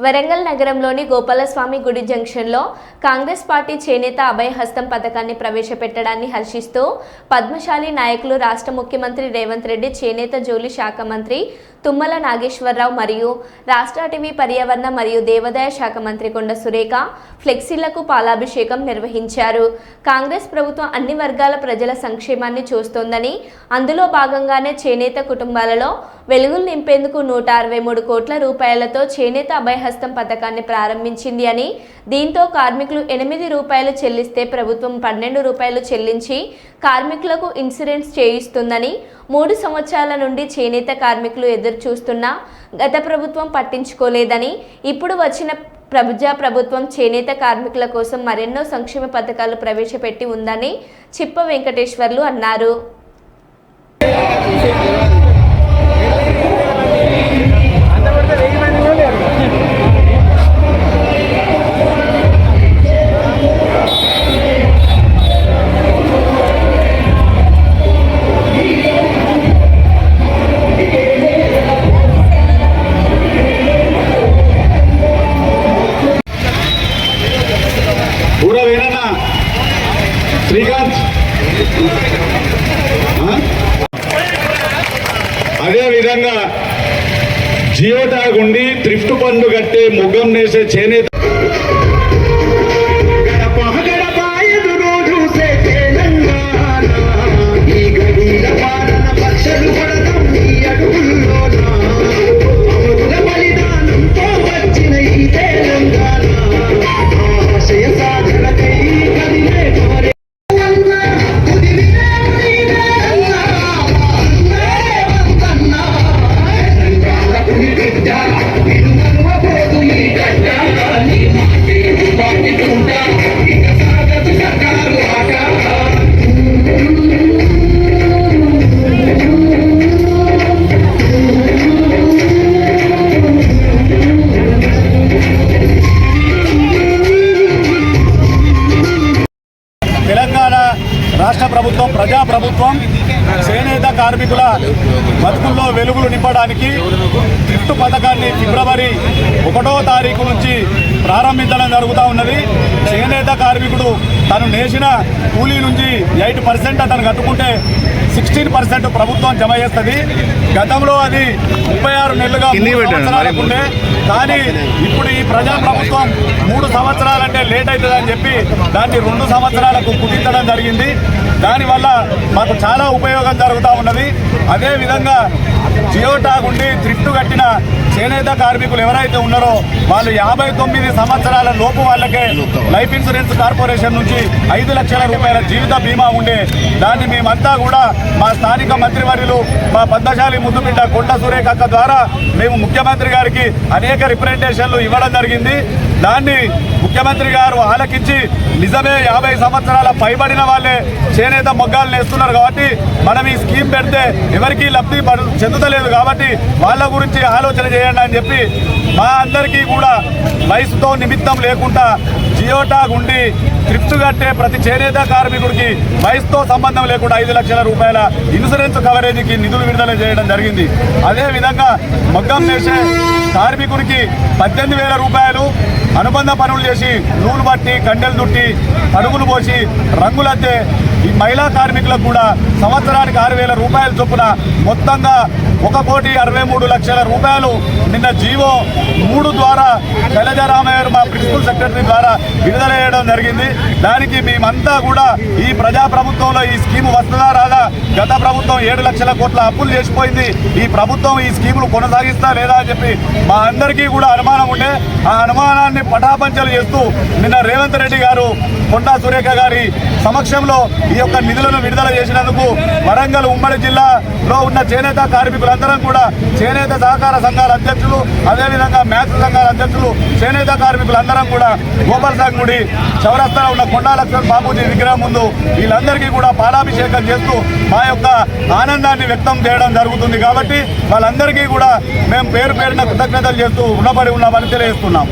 వరంగల్ నగరంలోని గోపాలస్వామి గుడి జంక్షన్లో కాంగ్రెస్ పార్టీ చేనేత అభయహస్తం పథకాన్ని ప్రవేశపెట్టడాన్ని హర్షిస్తూ పద్మశాలి నాయకులు రాష్ట్ర ముఖ్యమంత్రి రేవంత్ రెడ్డి, చేనేత జోలి శాఖ మంత్రి తుమ్మల నాగేశ్వరరావు మరియు రాష్ట్ర అటవీ పర్యావరణ మరియు దేవాదాయ శాఖ మంత్రి కొండ సురేఖ ఫ్లెక్సీలకు పాలాభిషేకం నిర్వహించారు. కాంగ్రెస్ ప్రభుత్వం అన్ని వర్గాల ప్రజల సంక్షేమాన్ని చూస్తోందని, అందులో భాగంగానే చేనేత కుటుంబాలలో వెలుగులు నింపేందుకు 163 కోట్ల రూపాయలతో చేనేత అభయహస్తం పథకాన్ని ప్రారంభించింది అని, దీంతో కార్మికులు 8 రూపాయలు చెల్లిస్తే ప్రభుత్వం 12 రూపాయలు చెల్లించి కార్మికులకు ఇన్సూరెన్స్ చేయిస్తుందని, 3 సంవత్సరాల నుండి చేనేత కార్మికులు ఎదురు చూస్తున్నా గత ప్రభుత్వం పట్టించుకోలేదని, ఇప్పుడు వచ్చిన ప్రజా ప్రభుత్వం చేనేత కార్మికుల కోసం మరెన్నో సంక్షేమ పథకాలు ప్రవేశపెట్టి ఉందని చిప్ప వెంకటేశ్వర్లు అన్నారు. శ్రీకాంత్ అదే విధంగా జియో ట్యాగ్ ఉండి థ్రిఫ్ట్ పన్ను కట్టే ముగ్గం నేసే చేనేత రాష్ట్ర ప్రభుత్వం, ప్రజాప్రభుత్వం చేనేత కార్మికుల బతుకుల్లో వెలుగులు నింపడానికి థ్రిఫ్ట్ పథకాన్ని ఫిబ్రవరి 1వ తారీఖు నుంచి ప్రారంభించడం జరుగుతూ ఉన్నది. చేనేత కార్మికుడు తను నేసిన కూలీ నుంచి 8% అతను కట్టుకుంటే 16% ప్రభుత్వం జమ చేస్తుంది. గతంలో అది 36 నెలలుగా 3 సంవత్సరాలకు ఉండే, కానీ ఇప్పుడు ఈ ప్రజాప్రభుత్వం 3 సంవత్సరాలంటే లేట్ అవుతుందని చెప్పి దాన్ని 2 సంవత్సరాలకు కుదించడం జరిగింది. దానివల్ల మాకు చాలా ఉపయోగం జరుగుతూ ఉన్నది. అదేవిధంగా జియో ట్యాగ్ ఉండి థ్రిఫ్ట్ కట్టిన చేనేత కార్మికులు ఎవరైతే ఉన్నారో వాళ్ళు 59 సంవత్సరాల లోపు వాళ్ళకే లైఫ్ ఇన్సూరెన్స్ కార్పొరేషన్ నుంచి 5 లక్షల రూపాయల జీవిత బీమా ఉండే, దాన్ని మేమంతా కూడా మా స్థానిక మంత్రివర్యులు మా పద్మశాలి ముద్దుబిడ్డ కొండ సురేఖ ద్వారా మేము ముఖ్యమంత్రి గారికి అనేక రిప్రజెంటేషన్లు ఇవ్వడం జరిగింది. దాన్ని ముఖ్యమంత్రి గారు ఆలకించి నిజమే 50 సంవత్సరాల పైబడిన వాళ్ళే చేనేత మొగ్గాలు నేస్తున్నారు కాబట్టి మనం ఈ స్కీమ్ పెడితే ఎవరికీ లబ్ధి చెందుతలేదు కాబట్టి వాళ్ళ గురించి ఆలోచన చేయండి అని చెప్పి మా అందరికీ కూడా వయసుతో నిమిత్తం లేకుండా జియో ట్యాగ్ ఉండి థ్రిఫ్ట్ కట్టే ప్రతి చేనేత కార్మికుడికి వయసుతో సంబంధం లేకుండా 5 లక్షల రూపాయల ఇన్సూరెన్స్ కవరేజీకి నిధులు విడుదల చేయడం జరిగింది. అదేవిధంగా మొగ్గం నేసే కార్మికుడికి 18,000 రూపాయలు అనుబంధ పనులు చేసి నూలు పట్టి కండెలు దుట్టి అడుగులు పోసి రంగులద్దే ఈ మహిళా కార్మికులకు కూడా సంవత్సరానికి 6,000 రూపాయల చొప్పున మొత్తంగా 1,63,00,000 రూపాయలు నిన్న జీవో 3 ద్వారా శైలజారామయ్య మా ప్రిన్సిపల్ సెక్రటరీ ద్వారా విడుదల చేయడం జరిగింది. దానికి మేమంతా కూడా ఈ ప్రజాప్రభుత్వంలో ఈ స్కీము వస్తుందా రాదా, గత ప్రభుత్వం 7 లక్షల కోట్ల అప్పులు చేసిపోయింది, ఈ ప్రభుత్వం ఈ స్కీములు కొనసాగిస్తా లేదా అని చెప్పి మా అందరికీ కూడా అనుమానం ఉండే, ఆ అనుమానాన్ని పటాపంచలు చేస్తూ నిన్న రేవంత్ రెడ్డి గారు కొండా సురేఖ గారి సమక్షంలో ఈ యొక్క నిధులను విడుదల చేసినందుకు వరంగల్ ఉమ్మడి జిల్లాలో ఉన్న చేనేత కార్మికులందరం కూడా చేనేత సహకార సంఘాల అధ్యక్షులు, అదేవిధంగా మ్యాథ్స్ సంఘాల అధ్యక్షులు, చేనేత కార్మికులందరం కూడా గోపాలస్వామి గుడి చౌరస్తాలో ఉన్న కొండా లక్ష్మణ్ బాబూజీ విగ్రహం ముందు వీళ్ళందరికీ కూడా పాలాభిషేకం చేస్తూ మా యొక్క ఆనందాన్ని వ్యక్తం చేయడం జరుగుతుంది. కాబట్టి వాళ్ళందరికీ కూడా మేము పేరు పేరున కృతజ్ఞతలు చేస్తూ రుణపడి ఉన్నామని తెలియజేస్తున్నాం.